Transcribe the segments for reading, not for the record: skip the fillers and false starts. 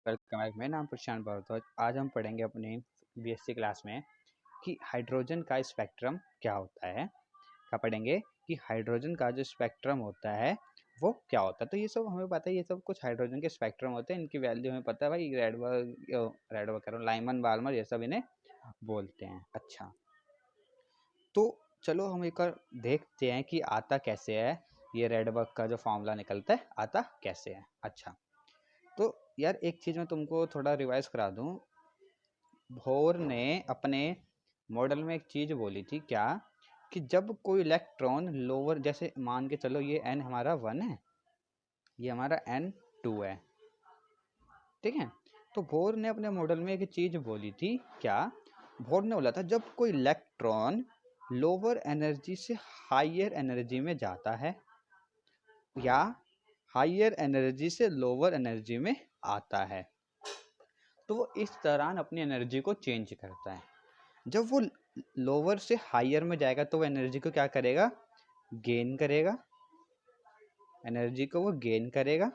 Welcome back. मेरा नाम प्रशांत भारद्वाज। आज हम पढ़ेंगे अपने बीएससी क्लास में कि हाइड्रोजन का स्पेक्ट्रम क्या होता है। क्या पढ़ेंगे कि हाइड्रोजन का जो स्पेक्ट्रम होता है वो क्या होता है। तो ये सब हमें पता है, ये सब कुछ हाइड्रोजन के स्पेक्ट्रम होते हैं, इनकी वैल्यू हमें पता है भाई। रेडबर्ग कह रहा हूँ, लाइमन बाल्मर ये सब इन्हें बोलते हैं। अच्छा, तो चलो हम एक बार देखते हैं कि आता कैसे है। ये रेडबर्ग का जो फॉर्मूला निकलता है आता कैसे है। अच्छा, तो यार एक चीज़ मैं तुमको थोड़ा रिवाइज करा दूं। बोर ने अपने मॉडल में एक चीज़ बोली थी क्या, कि जब कोई इलेक्ट्रॉन लोअर, जैसे मान के चलो ये n हमारा 1 है, ये हमारा n 2 है, ठीक है। तो बोर ने अपने मॉडल में एक चीज़ बोली थी क्या, बोर ने बोला था जब कोई इलेक्ट्रॉन लोअर एनर्जी से हायर एनर्जी में जाता है या हायर एनर्जी से लोअर एनर्जी में आता है, तो वो इस दौरान अपनी एनर्जी को चेंज करता है। जब वो लोअर से हायर में जाएगा तो वो एनर्जी को क्या करेगा, गेन करेगा, एनर्जी को वो गेन करेगा।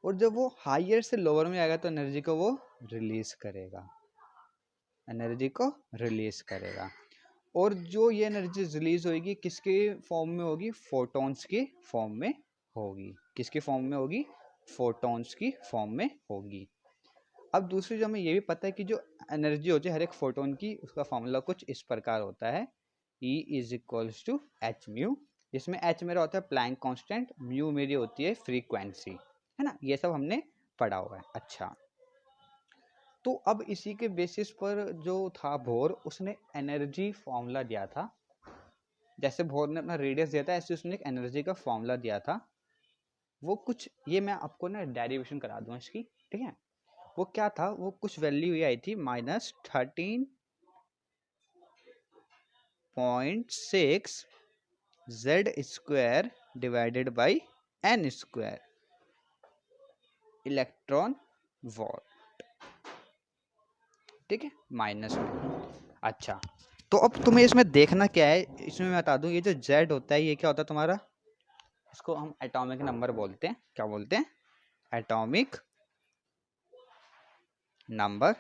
और जब वो हायर से लोअर में आएगा तो एनर्जी को वो रिलीज करेगा, एनर्जी को रिलीज करेगा। और जो ये एनर्जी रिलीज होगी किसके फॉर्म में होगी, फोटॉन्स की फॉर्म में होगी। किसके फॉर्म में होगी, फोटॉन्स की फॉर्म में होगी। अब दूसरी जो हमें ये भी पता है कि जो एनर्जी होती है हर एक फोटोन की, उसका फॉर्मूला कुछ इस प्रकार होता है, E is equals to h mu, जिसमें एच मेरा होता है प्लैंक कांस्टेंट, म्यू मेरी होती है फ्रीक्वेंसी, है ना। ये सब हमने पढ़ा हुआ है। अच्छा, तो अब इसी के बेसिस पर जो था बोर, उसने एनर्जी फॉर्मूला दिया था। जैसे बोर ने अपना रेडियस दिया था, ऐसे उसने एक एनर्जी का फॉर्मूला दिया था। वो कुछ ये मैं आपको ना डेरिवेशन करा दूंगा इसकी, ठीक है। वो क्या था, वो कुछ वैल्यू ये आई थी -13.6 Z square divided by n square electron volt, ठीक है, माइनस में। अच्छा, तो अब तुम्हें इसमें देखना क्या है, इसमें मैं बता दूं, ये जो जेड होता है ये क्या होता है तुम्हारा, इसको हम एटॉमिक नंबर बोलते हैं। क्या बोलते हैं, एटॉमिक नंबर।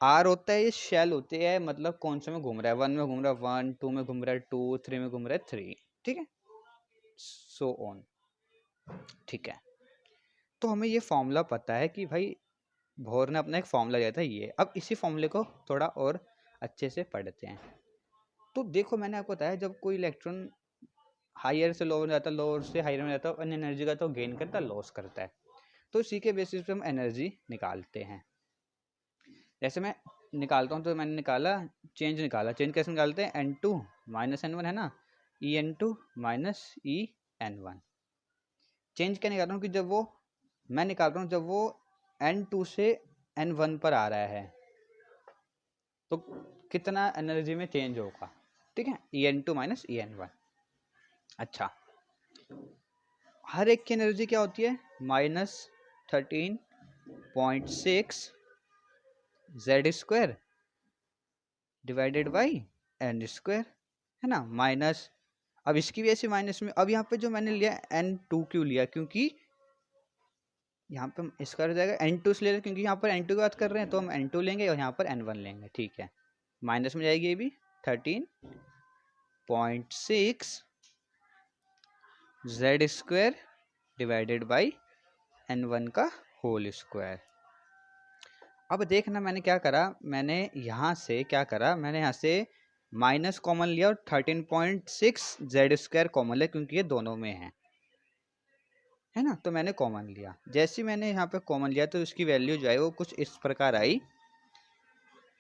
आर होता है, ये शेल होते हैं, मतलब कौन से में घूम रहा है, 1 में घूम रहा है 1, 2 में घूम रहा है 2, 3 में घूम रहा है 3, ठीक है, सो ऑन, ठीक है। तो हमें ये फॉर्मूला पता है कि भाई बोर ने अपना एक फॉर्मूला दिया था ये। अब इसी फॉर्मूले को थोड़ा और अच्छे से पढ़ते हैं। तो देखो मैंने आपको बताया जब कोई इलेक्ट्रॉन हायर से लोअर में जाता है, लोअर से हायर में जाता है, और एनर्जी का तो गेन करता है, लॉस करता है। तो इसी के बेसिस पे हम एनर्जी निकालते हैं। जैसे मैं निकालता हूँ, तो मैंने निकाला, चेंज निकाला। चेंज कैसे निकालते हैं, n2 माइनस n1 है ना, en2 माइनस en1। चेंज क्या निकाल रहा हूँ कि जब वो, मैं निकाल रहा हूँ जब वो n2 से n1 पर आ रहा है तो कितना एनर्जी में चेंज होगा, ठीक है, en2 माइनस en1। अच्छा, हर एक की एनर्जी क्या होती है, -13.6 Z square divided by n square, है ना, माइनस। अब इसकी भी ऐसे माइनस में। अब यहाँ पे जो मैंने लिया n2 क्यों लिया, क्योंकि यहाँ पे इसका हो जाएगा n2 से ले रहे, क्योंकि यहाँ पर n2 की बात कर रहे हैं तो हम n2 लेंगे और यहाँ पर n1 लेंगे, ठीक है। माइनस में जाएगी ये भी 13.6 Z square divided by n1 का होल स्क्वायर। अब देखना मैंने क्या करा, मैंने यहाँ से क्या करा, मैंने यहाँ से माइनस कॉमन लिया और 13.6 जेड स्क्वायर कॉमन लिया, क्योंकि ये दोनों में है ना, तो मैंने कॉमन लिया। जैसे मैंने यहाँ पे कॉमन लिया तो उसकी वैल्यू जो है वो कुछ इस प्रकार आई,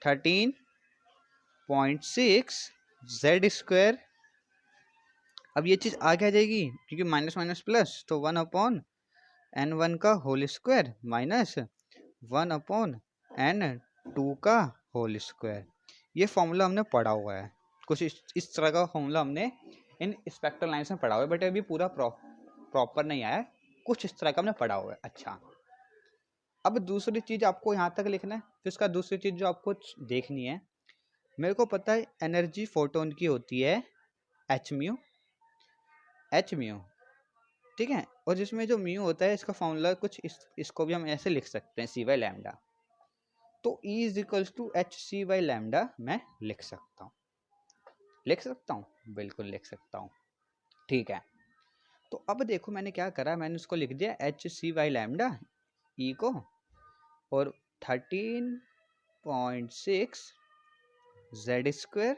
13.6 जेड स्क्वायर। अब ये चीज़ आगे आ जाएगी क्योंकि माइनस माइनस प्लस, तो 1/n1 का होल स्क्वायर माइनस 1/n2 का होल स्क्वायर। ये फॉर्मूला हमने पढ़ा हुआ है, कुछ इस तरह का फॉर्मूला हमने इन स्पेक्ट्रल लाइन्स में पढ़ा हुआ है, बट अभी पूरा प्रॉपर नहीं आया, कुछ इस तरह का हमने पढ़ा हुआ है। अच्छा, अब दूसरी चीज़ आपको यहाँ तक लिखना है, फिर उसका दूसरी चीज़ जो आपको देखनी है, मेरे को पता है एनर्जी फोटोन की होती है एच म्यू, ठीक है। और जिसमें जो म्यू होता है इसका फॉर्मूला कुछ इसको भी हम ऐसे लिख सकते हैं सी बाई लैम्डा। तो E is equals to h c by lambda मैं लिख सकता हूँ, बिल्कुल लिख सकता हूँ। ठीक है। तो अब देखो मैंने क्या करा, मैंने उसको लिख दिया एच सी बाई लैम्डा ई को, और 13.6 जेड स्क्वायर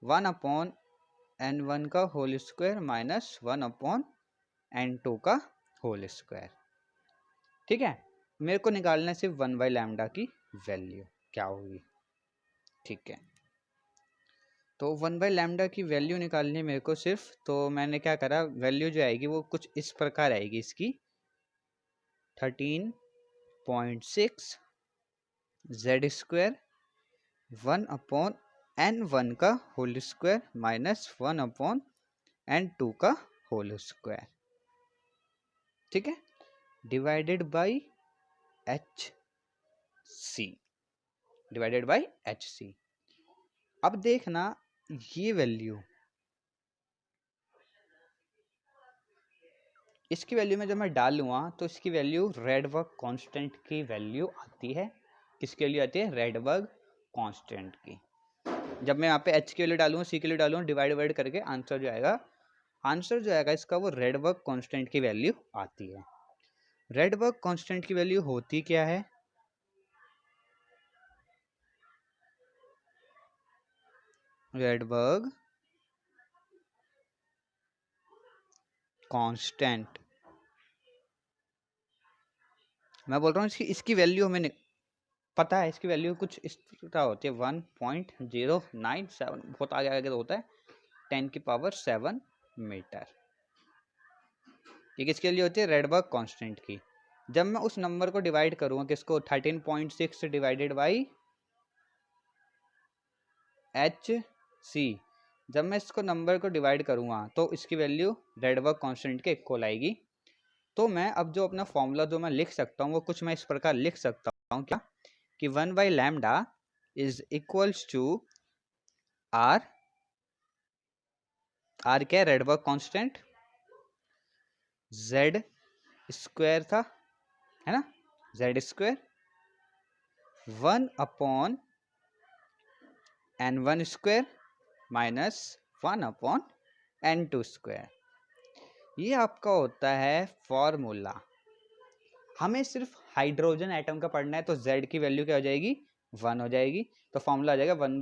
1/n1 का होल स्क्वायर माइनस 1/n2 का होल स्क्वायर। ठीक है। मेरे को निकालना है सिर्फ 1 बाई लैम्डा की वैल्यू क्या होगी। ठीक है। तो 1 बाई लैम्डा की वैल्यू निकालनी है मेरे को सिर्फ, तो मैंने क्या करा, वैल्यू जो आएगी वो कुछ इस प्रकार आएगी इसकी 13.6 जेड स्क्वायर 1/n1 का होल स्क्वायर माइनस 1/n2 का होल स्क्वायर। ठीक है। डिवाइडेड बाई एच सी, अब देखना ये वैल्यू, इसकी वैल्यू में जब मैं डालूंगा तो इसकी वैल्यू रेडबर्ग कांस्टेंट की वैल्यू आती है। किसकी वैल्यू आती है? रेडबर्ग कांस्टेंट की। जब मैं यहाँ पे एच की वैल्यू डालूंगा, सी की वैल्यू डालूंगा, डिवाइड करके आंसर जो आएगा इसका वो रेडबर्ग कांस्टेंट की वैल्यू आती है। रेडबर्ग कांस्टेंट की वैल्यू होती क्या है? रेडबर्ग कांस्टेंट, मैं बोल रहा हूँ इसकी वैल्यू हमें पता है, इसकी वैल्यू कुछ इस तरह होती है 1.097, बहुत आगे आगे तो होता है 10⁻⁷ मीटर। ये किसके लिए होती है? रेडबर्ग कांस्टेंट की। जब मैं उस नंबर को डिवाइड करूंगा किसको, 13.6 डिवाइडेड बाई एच सी, जब मैं इसको नंबर को डिवाइड करूंगा तो इसकी वैल्यू रेडबर्ग कांस्टेंट के इक्वल आएगी। तो मैं अब जो अपना फॉर्मूला जो मैं लिख सकता हूँ वो कुछ मैं इस प्रकार लिख सकता हूँ, क्या कि 1 by lambda is equals to R, R क्या है? रेडबर्ग कांस्टेंट, जेड स्क्वायर था, है ना, Z square 1/n1 square minus 1/n2 square. ये आपका होता है फॉर्मूला। हमें सिर्फ हाइड्रोजन एटम का पढ़ना है, तो Z की वैल्यू क्या हो जाएगी? 1 हो जाएगी। तो फॉर्मूला आ जाएगा 1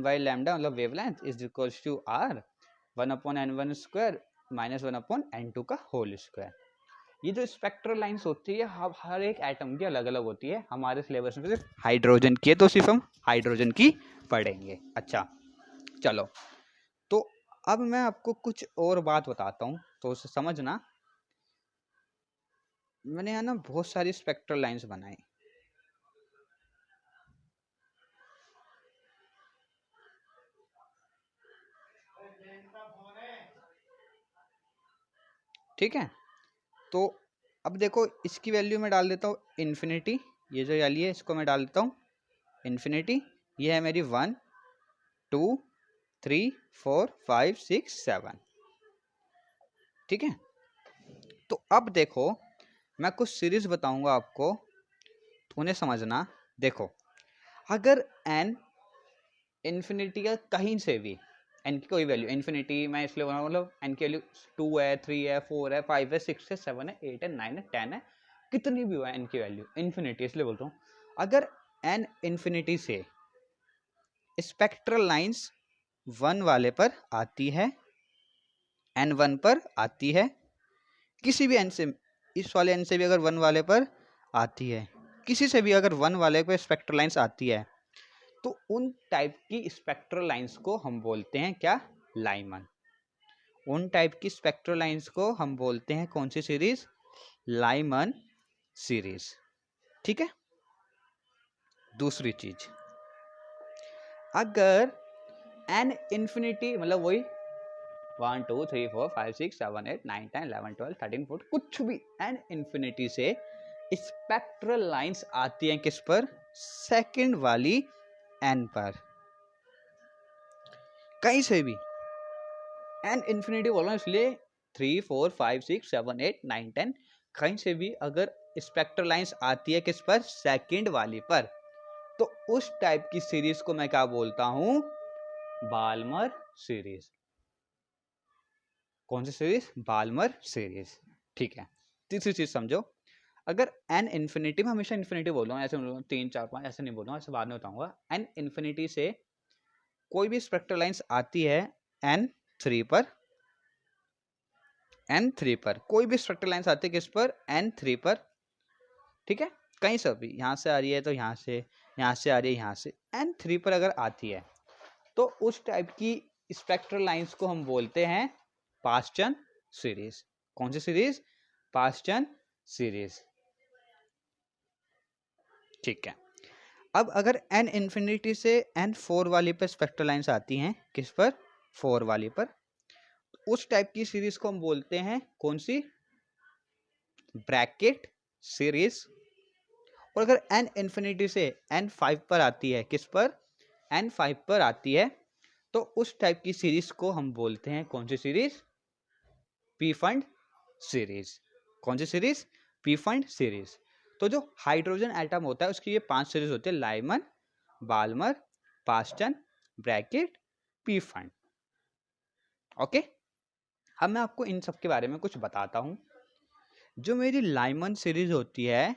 बाई लैम्डा मतलब wavelength is equals to R 1/n1 square minus 1/n2 का होल स्क्वायर। ये जो स्पेक्ट्रल लाइंस होती है हर एक एटम की अलग अलग होती है। हमारे सिलेबस में सिर्फ हाइड्रोजन की है, तो सिर्फ हम हाइड्रोजन की पढ़ेंगे। अच्छा चलो, तो अब मैं आपको कुछ और बात बताता हूँ, तो उसे समझना। मैंने यहाँ ना बहुत सारी स्पेक्ट्रल लाइंस बनाई। ठीक है। तो अब देखो इसकी वैल्यू मैं डाल देता हूँ इन्फिनिटी, ये जो वैल्यू है इसको मैं डाल देता हूँ इन्फिनिटी। ये है मेरी 1 2 3 4 5 6 7। ठीक है। तो अब देखो मैं कुछ सीरीज बताऊंगा आपको, तो उन्हें समझना। देखो अगर n इन्फिनिटी का कहीं से भी n की कोई वैल्यू, इन्फिनिटी मैं इसलिए बोल रहा हूँ मतलब n की वैल्यू 2 है 3 है 4 है 5 है 6 है 7 है 8 है 9 है 10 है, कितनी भी हुआ n की वैल्यू, इन्फिनिटी इसलिए बोलता हूँ। अगर n इन्फिनिटी से स्पेक्ट्रल लाइंस 1 वाले पर आती है, n1 पर आती है, किसी भी n से, इस वाले n से भी अगर 1 वाले पर आती है, किसी से भी अगर 1 वाले पर स्पेक्ट्रल लाइंस आती है, तो उन टाइप की स्पेक्ट्रल लाइंस को हम बोलते हैं क्या? लाइमन। उन टाइप की स्पेक्ट्रल लाइंस को हम बोलते हैं कौन सी सीरीज? Lyman series. ठीक है। दूसरी चीज, अगर n इन्फिनिटी मतलब वही 1 2 3 4 5 6 7 8 9 10 11 12 13 14 कुछ भी n इन्फिनिटी से स्पेक्ट्रल लाइंस आती हैं किस पर? सेकंड वाली n पर, कहीं से भी। n इन्फिनिटी बोल रहा हूँ इसलिए 3 4 5 6 7 8 9 10 कहीं से भी अगर स्पेक्ट्रल लाइंस आती है किस पर, सेकंड वाली पर, तो उस टाइप की सीरीज को मैं क्या बोलता हूं, बाल्मर सीरीज। कौन सी सीरीज, बाल्मर सीरीज। ठीक है। तीसरी चीज समझो, अगर n इन्फिनिटी, में हमेशा इन्फिनिटी बोल रहा हूँ, ऐसे 3 4 5 ऐसे नहीं बोल रहा हूँ, ऐसे बाद में बताऊंगा। n इन्फिनिटी से कोई भी स्पेक्ट्रल लाइंस आती है n3 पर, n3 पर कोई भी स्पेक्ट्रल लाइंस आती है किस पर, n3 पर, ठीक है, कहीं से भी, यहां से आ रही है तो यहां से, यहां से आ रही है, यहां से, n3 पर अगर आती है तो उस टाइप की स्पेक्ट्रल लाइंस को हम बोलते हैं पास्चन सीरीज। कौन सी सीरीज, पास्चन सीरीज। ठीक है। अब अगर n इन्फिनिटी से n4 वाली पर स्पेक्ट्रल लाइंस आती हैं किस पर, 4 वाली पर, उस टाइप की सीरीज को हम बोलते हैं कौन सी, ब्रैकेट सीरीज। और अगर n इन्फिनिटी से n5 पर आती है किस पर, n5 पर आती है, तो उस टाइप की सीरीज को हम बोलते हैं कौन सी सीरीज, पी फंड सीरीज। कौन सी सीरीज, पी फंड सीरीज। तो जो हाइड्रोजन एटम होता है उसकी ये 5 सीरीज होती है, Lyman, Balmer, Paschen, Brackett, Pfund. Okay. अब मैं आपको इन सब के बारे में कुछ बताता हूं। जो मेरी लाइमन सीरीज होती है,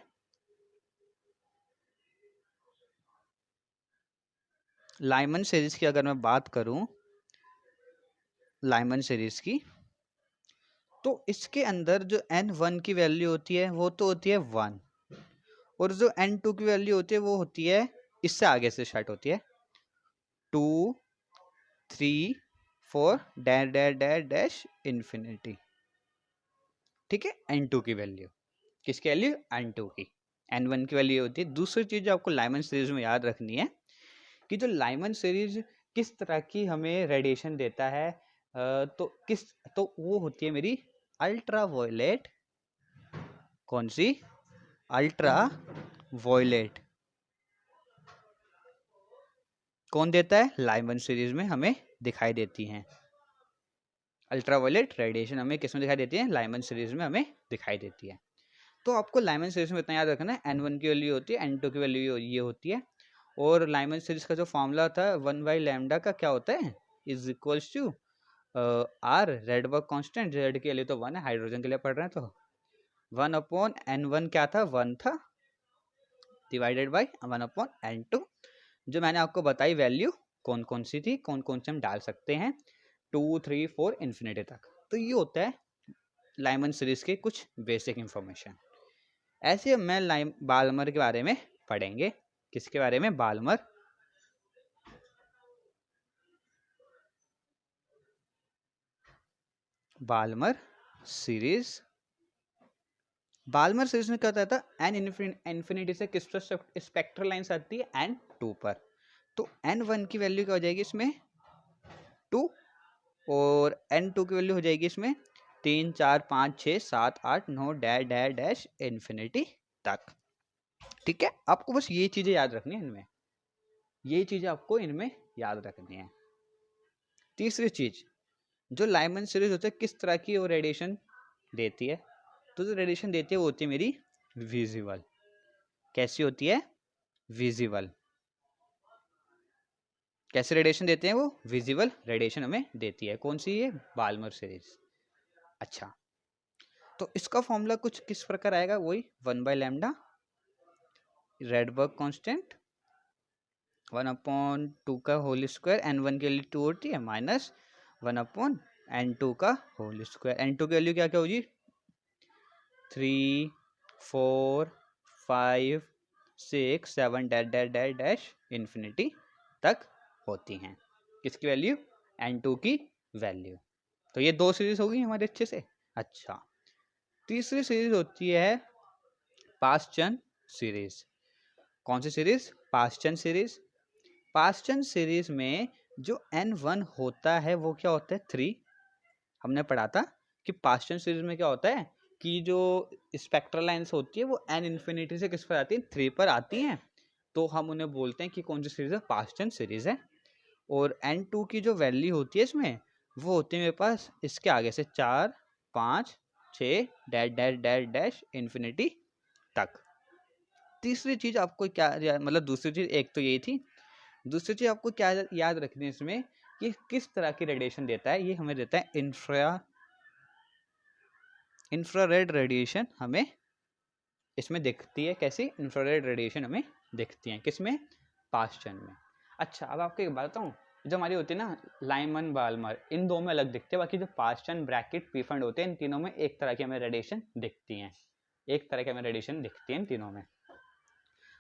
लाइमन सीरीज की अगर मैं बात करूं, लाइमन सीरीज की, तो इसके अंदर जो n1 की वैल्यू होती है वो तो होती है 1, और जो n2 की वैल्यू होती है वो होती है, इससे आगे से स्टार्ट होती है 2 3 4 dash dash dash dash infinity. ठीक है, n2 की वैल्यू, किसकी वैल्यू, n2 की, n1 की वैल्यू होती है। दूसरी चीज जो आपको लाइमन सीरीज में याद रखनी है कि जो लाइमन सीरीज किस तरह की हमें रेडिएशन देता है, तो वो होती है मेरी अल्ट्रा वायलेट। कौन सी, अल्ट्रा वायलेट। कौन देता है, लाइमन सीरीज में हमें दिखाई देती हैं। अल्ट्रा वायलेट रेडिएशन हमें किसमें दिखाई देती है, लाइमन सीरीज में हमें दिखाई देती है। तो आपको लाइमन सीरीज में इतना याद रखना है, n1 की वैल्यू होती है, n2 की वैल्यू ये होती है, और लाइमन सीरीज का जो फॉर्मूला था 1/लैम्डा का क्या होता है, is equals to R, Rydberg constant, Z के लिए तो 1 है, हाइड्रोजन के लिए पढ़ रहे हैं तो 1/n1 क्या था, 1 था, डिवाइडेड बाई 1/n2। जो मैंने आपको बताई वैल्यू कौन कौन सी थी, कौन कौन से हम डाल सकते हैं, 2 3 4 इन्फिनिटी तक। तो ये होता है लाइमन सीरीज के कुछ बेसिक इंफॉर्मेशन। ऐसे मैं बाल्मर के बारे में पढ़ेंगे। किसके बारे में, Balmer. Balmer series. Balmer series में क्या होता था, एन इन्फिनिटी से किस पर स्पेक्ट्रल लाइंस आती है, n2 पर। तो n1 की वैल्यू क्या हो जाएगी इसमें, 2, और n2 की वैल्यू हो जाएगी इसमें 3 4 5 6 7 8 9 डैश डैश डैश इन्फिनिटी तक। ठीक है, आपको बस ये चीजें याद रखनी है इनमें, ये चीजें आपको इनमें याद रखनी है। तीसरी चीज, जो लाइमन सीरीज होती है किस तरह की वो रेडिएशन देती है, तो जो रेडिएशन देती है वो होती है मेरी विजिबल। कैसी होती है, विजिबल। कैसे रेडिएशन देते हैं वो, विजिबल रेडिएशन हमें देती है। कौन सी है, बाल्मर सीरीज। अच्छा, तो इसका फॉर्मूला कुछ किस प्रकार आएगा, वही 1/लैम्डा, रेडबर्ग कांस्टेंट 1/2 का होल स्क्वायर, n1 के लिए 2 होती है, माइनस 1/n2 का होल स्क्वायर। n2 की वैल्यू क्या क्या होगी, 3 4 5 6 7 dash dash dash dash infinity तक होती हैं। किसकी वैल्यू, n2 की वैल्यू। तो ये 2 सीरीज होगी हमारे अच्छे से। अच्छा, तीसरी सीरीज होती है पास्चन सीरीज। कौन सी सीरीज, पास्चन सीरीज। पास्चन सीरीज में जो n1 होता है वो क्या होता है, 3। हमने पढ़ा था कि पास्चन सीरीज में क्या होता है कि जो स्पेक्ट्रल लाइंस होती है वो n इन्फिनिटी से किस पर आती है, 3 पर आती हैं, तो हम उन्हें बोलते हैं कि कौन सी सीरीज है, पास्चन सीरीज है। और n2 की जो वैल्यू होती है इसमें वो होती है मेरे पास इसके आगे से 4 5 6 dash dash dash dash infinity तक। तीसरी चीज आपको क्या मतलब दूसरी चीज एक तो यही थी, दूसरी चीज आपको क्या याद रखनी है इसमें कि किस तरह की रेडिएशन देता है। ये हमें देता है इंफ्रारेड रेडिएशन हमें इसमें दिखती है। कैसी इंफ्रारेड रेडिएशन हमें दिखती है किसमें, पास्चन में। अच्छा अब आपको एक बात बताऊं, जो हमारी होती है ना लाइमन बाल्मर, इन दो में अलग दिखते हैं, बाकी जो पास्चन ब्रैकेट पीफंड होते हैं इन तीनों में एक तरह की हमें रेडिएशन दिखती है, एक तरह की हमें रेडिएशन दिखती है इन तीनों में।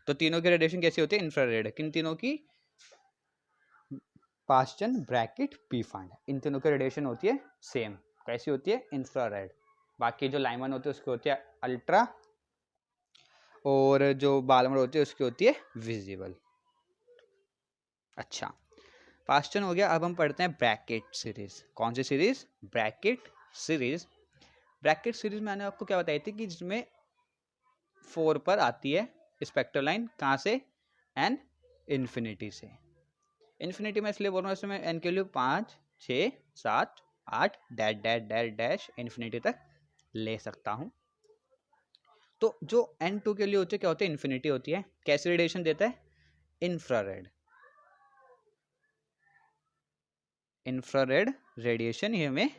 तो तीनों की रेडिएशन कैसी होती है, इंफ्रारेड। किन तीनों की, पास्चन ब्रैकेट पीफंड, इन तीनों की रेडिएशन होती है सेम। कैसी होती है, इंफ्रारेड। बाकी जो लाइमन होती है उसकी होती है अल्ट्रा, और जो बाल्मर होती है उसकी होती है विजिबल। अच्छा पास्चन हो गया। अब हम पढ़ते हैं ब्रैकेट सीरीज। कौन सी सीरीज, ब्रैकेट सीरीज। ब्रैकेट सीरीज मैंने आपको क्या बताई थी कि जिसमें 4 पर आती है स्पेक्ट्रल लाइन, कहाँ से, एन इन्फिनिटी से। इन्फिनिटी में इसलिए बोल रहा हूँ इसमें एन के लिए 5 6 7 8 dash dash dash dash infinity तक ले सकता हूँ। तो जो N2 के लिए होती है क्या होती है, इन्फिनिटी होती है। कैसी रेडिएशन देता है, इंफ्रारेड, इंफ्रारेड रेडिएशन ये हमें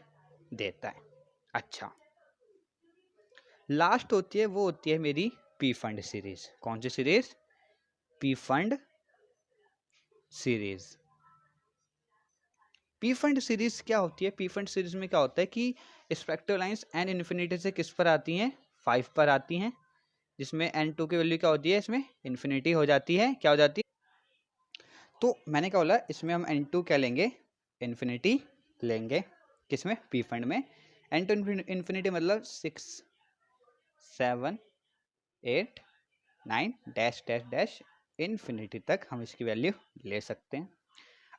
देता है। अच्छा लास्ट होती है वो होती है मेरी पी फंड सीरीज। कौन सी सीरीज, Pfund series. Pfund series क्या होती है, पी फंड सीरीज में क्या होता है कि स्पेक्ट्रल लाइंस एन इन्फिनिटी से किस पर आती हैं, 5 पर आती हैं, जिसमें N2 की वैल्यू क्या होती है, इसमें इन्फिनिटी हो जाती है। क्या हो जाती है, तो मैंने क्या बोला इसमें हम N2 क्या लेंगे, इन्फिनिटी लेंगे। किसमें, पी फंड में। N2 इन्फिनिटी मतलब 6 7 8 9 डैश डैश डैश इन्फिनिटी तक हम इसकी वैल्यू ले सकते हैं।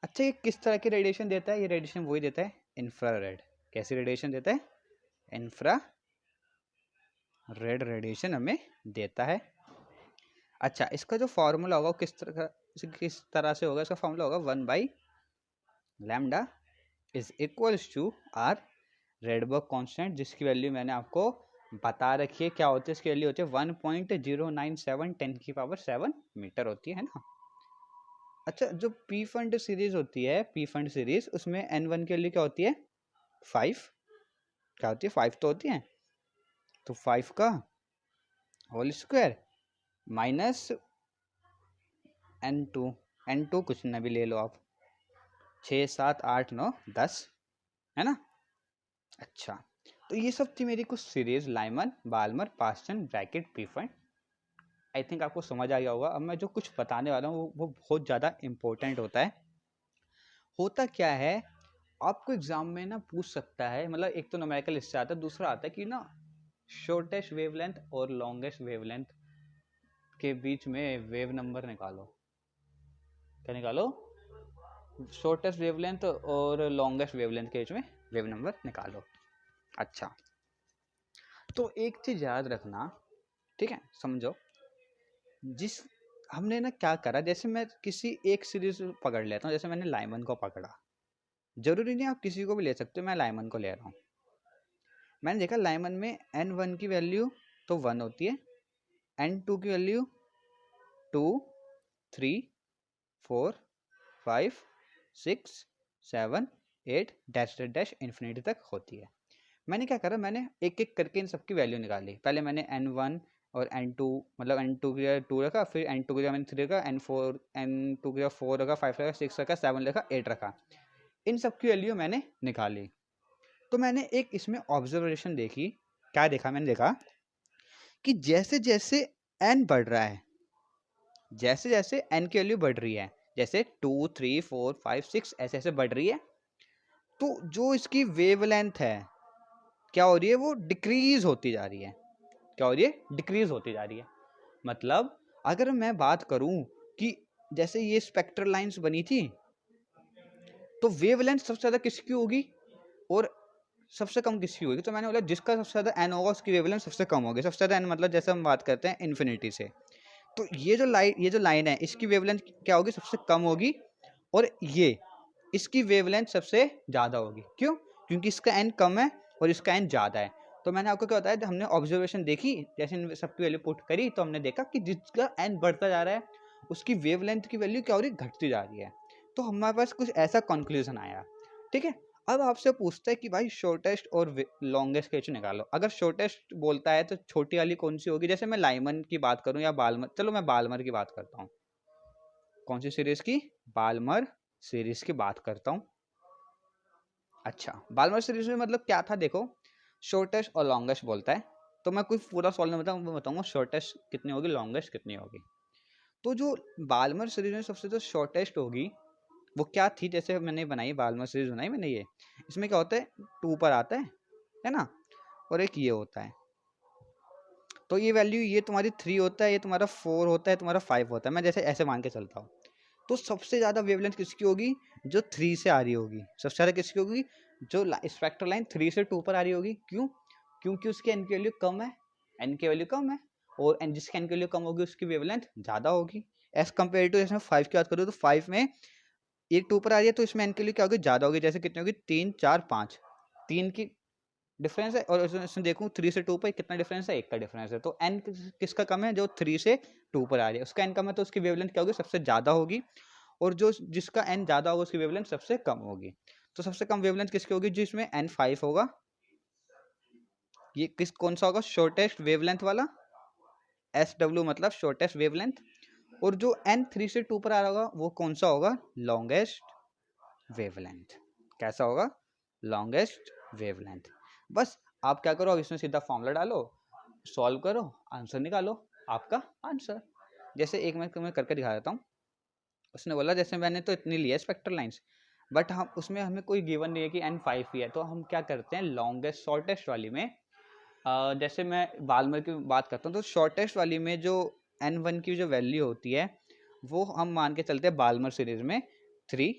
अच्छा ये किस तरह की रेडिएशन देता है, ये रेडिएशन वही देता है इंफ्रारेड। कैसी रेडिएशन देता है, इंफ्रा रेड रेडिएशन हमें देता है। अच्छा इसका जो फॉर्मूला होगा किस तरह से होगा, इसका फॉर्मूला होगा 1/λ is equals to R Rydberg constant, जिसकी वैल्यू मैंने आपको बता रखी है। क्या होती है इसकी वैल्यू होती है 1.097 10⁻⁷ मीटर होती है ना। अच्छा जो पी फंड सीरीज होती है, पी फंड सीरीज, उसमें N1 के लिए क्या होती है 5, क्या होती है 5 तो होती है, तो 5 का होल स्क्वायर माइनस N2 कुछ ना भी ले लो आप, 6 7 8 9 10 है ना। अच्छा तो ये सब थी मेरी कुछ series, Lyman Balmer Paschen Brackett Pfund. I think आपको समझ आ गया होगा। अब मैं जो कुछ बताने वाला हूँ वो बहुत ज़्यादा इम्पोर्टेंट होता है। होता क्या है, आपको एग्जाम में ना पूछ सकता है, मतलब एक तो न्यूमेरिकल इससे आता है, दूसरा आता है कि ना शॉर्टेस्ट वेवलेंथ और लॉन्गेस्ट वेवलेंथ के बीच में वेव नंबर निकालो। क्या निकालो, शॉर्टेस्ट वेवलेंथ और लॉन्गेस्ट वेवलेंथ के बीच में वेव नंबर निकालो। अच्छा तो एक चीज याद रखना, ठीक है, समझो, जिस हमने ना क्या करा, जैसे मैं किसी एक सीरीज पकड़ लेता हूँ, जैसे मैंने लाइमन को पकड़ा, जरूरी नहीं आप किसी को भी ले सकते हो, मैं लाइमन को ले रहा हूँ। मैंने देखा लाइमन में N1 की वैल्यू तो 1 होती है, N2 की वैल्यू 2 3 4 5 6 7 8 डैश डैश इन्फिनिटी तक होती है। मैंने क्या करा, मैंने एक एक करके इन सबकी वैल्यू निकाली। पहले मैंने N1 और N2 मतलब N2 की जगह 2 रखा, फिर N2 की जगह मैंने 3 रखा, N2 की जगह 4 रखा, 5 रखा, 6 रखा, 7 रखा, 8 रखा। इन सब की वैल्यू मैंने निकाली। तो मैंने एक इसमें ऑब्जर्वेशन देखी। क्या देखा, मैंने देखा कि जैसे जैसे n बढ़ रहा है, जैसे जैसे n की वैल्यू बढ़ रही है, जैसे 2 3 4 5 6 ऐसे ऐसे बढ़ रही है, तो जो इसकी वेवलेंथ है क्या हो रही है, वो डिक्रीज होती जा रही है। क्या हो रही है, डिक्रीज होती जा रही है। मतलब अगर मैं बात करूं कि जैसे ये स्पेक्ट्रल लाइंस बनी थी, तो वेवलेंथ सबसे ज्यादा किसकी होगी और सबसे कम किसकी होगी, तो मैंने बोला जिसका सबसे ज्यादा एन होगा उसकी वेवलेंथ सबसे कम होगी। सबसे ज्यादा एन मतलब जैसे हम बात करते हैं इन्फिनिटी से, तो ये जो लाइन है इसकी वेवलेंथ क्या होगी, सबसे कम होगी, और ये इसकी वेवलेंथ सबसे ज्यादा होगी। क्यों, क्योंकि इसका एन कम है और इसका एन ज़्यादा है। तो मैंने आपको क्या बताया, हमने ऑब्जर्वेशन देखी, जैसे इन सबकी वैल्यू पुट करी तो हमने देखा कि जिसका एन बढ़ता जा रहा है उसकी वेवलेंथ की वैल्यू क्या हो रही है, घटती जा रही है। तो हमारे पास कुछ ऐसा कंक्लूजन आया। ठीक है, अब आपसे पूछता है कि भाई शॉर्टेस्ट और लॉन्गेस्ट कैसे निकालो। अगर शॉर्टेस्ट बोलता है तो छोटी वाली कौन सी होगी, जैसे मैं लाइमन की बात करूं या बाल्मर, चलो मैं बाल्मर की बात करता हूँ। कौन सी सीरीज की? बाल्मर सीरीज की बात करता हूँ। अच्छा, बाल्मर सीरीज में मतलब क्या था, देखो शॉर्टेस्ट और लॉन्गेस्ट बोलता है, तो मैं कोई पूरा सॉल्व नहीं बताऊंगा शॉर्टेस्ट कितनी होगी, लॉन्गेस्ट कितनी होगी। तो जो बाल्मर सीरीज में सबसे जो शॉर्टेस्ट होगी वो क्या थी, जैसे मैंने बनाई बाल्मर सीरीज बनाई मैंने, ये इसमें क्या होता है, 2 पर आता है ना, और एक ये होता है। तो ये वैल्यू, ये तुम्हारी 3 होता है, ये तुम्हारा 4 होता है, तुम्हारा 5 होता है। मैं जैसे ऐसे मान के चलता हूँ। तो सबसे ज़्यादा वेवलेंथ किसकी होगी, जो 3 से आ रही होगी। सबसे ज़्यादा किसकी होगी, जो स्पेक्ट्रल लाइन 3 से 2 पर आ रही होगी। क्यों? क्योंकि उसकी एन की वैल्यू कम है, एन की वैल्यू कम है, और एन जिसकी एन की वैल्यू कम होगी उसकी वेवलेंथ ज़्यादा होगी। एज कम्पेयर टू, जैसे 5 की बात करूँ तो 5 में एक 2 पर आ रही है तो इसमें एन की वैल्यू क्या होगी, ज़्यादा होगी। जैसे कितनी होगी, 3 4 5, 3 की डिफरेंस है, और इसमें देखूँ 3 से 2 पर कितना डिफरेंस है, 1 का डिफरेंस है। तो एन किसका कम है, जो 3 से 2 पर आ रही है उसका एन कम है, तो उसकी वेवलेंथ क्या होगी, सबसे ज़्यादा होगी। और जो जिसका एन ज़्यादा होगा उसकी वेवलेंथ सबसे कम होगी। तो सबसे कम वेवलेंथ किसकी होगी, जिसमें एन 5 होगा। ये कौन सा होगा, शॉर्टेस्ट वेवलेंथ वाला, एस डब्ल्यू मतलब शॉर्टेस्ट वेवलेंथ। और जो एन 3 से 2 पर आ रहा होगा वो कौन सा होगा, लॉन्गेस्ट वेवलेंथ। कैसा होगा, लॉन्गेस्ट वेवलेंथ। बस आप क्या करो, अब इसमें सीधा फॉर्मूला डालो, सॉल्व करो, आंसर निकालो, आपका आंसर। जैसे एक मैं करके दिखा देता हूँ। उसने बोला जैसे मैंने तो इतनी लिया स्पेक्ट्रल लाइंस, बट हम उसमें हमें कोई गिवन नहीं है कि n5 ही है, तो हम क्या करते हैं, लॉन्गेस्ट शॉर्टेस्ट वाली में जैसे मैं बाल्मर की बात करता हूँ, तो शॉर्टेस्ट वाली में जो n1 की जो वैल्यू होती है वो हम मान के चलते हैं बाल्मर सीरीज में 3,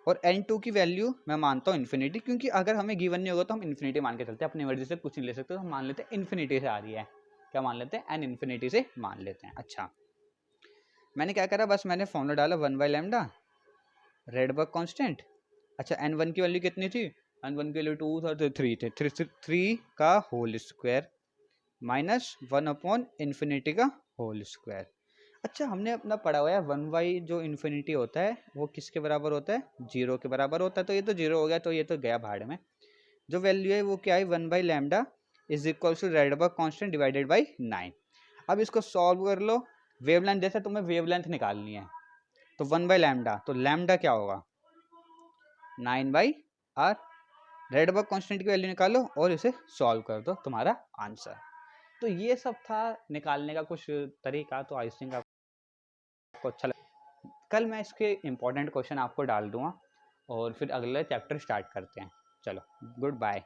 और n2 की वैल्यू मैं मानता हूँ इन्फिनिटी, क्योंकि अगर हमें गिवन नहीं होगा तो हम इन्फिनिटी मान के चलते हैं, अपनी मर्जी से कुछ नहीं ले सकते, तो हम मान लेते हैं इन्फिनिटी से आ रही है। क्या मान लेते हैं, n इन्फिनिटी से मान लेते हैं। अच्छा, मैंने क्या करा, बस मैंने फॉर्मूला डाला 1/λ रेडबर्ग कांस्टेंट। अच्छा, n1 की वैल्यू कितनी थी, n1 की वैल्यू 2 था, तो 3 थे, 3 का होल स्क्वायर माइनस 1/इन्फिनिटी का होल स्क्वायर। अच्छा, हमने अपना पढ़ा हुआ है 1/, जो इन्फिनिटी होता है वो किसके बराबर होता है, 0 के बराबर होता है। तो ये तो 0 हो गया, तो ये तो गया भाड़ में। जो वैल्यू है वो क्या है, 1/λ is equal to Rydberg constant divided by 9। अब इसको सॉल्व कर लो। वेवलेंथ, जैसे तुम्हें वेवलेंथ निकालनी है तो 1/λ, तो लैम्डा क्या होगा, 9/r। रेडबर्ग कांस्टेंट की वैल्यू निकालो और इसे सॉल्व कर दो, तुम्हारा आंसर। तो ये सब था निकालने का कुछ तरीका। तो आई थिंक आपको अच्छा लगा। कल मैं इसके इंपॉर्टेंट क्वेश्चन आपको डाल दूंगा और फिर अगले चैप्टर स्टार्ट करते हैं। चलो, गुड बाय।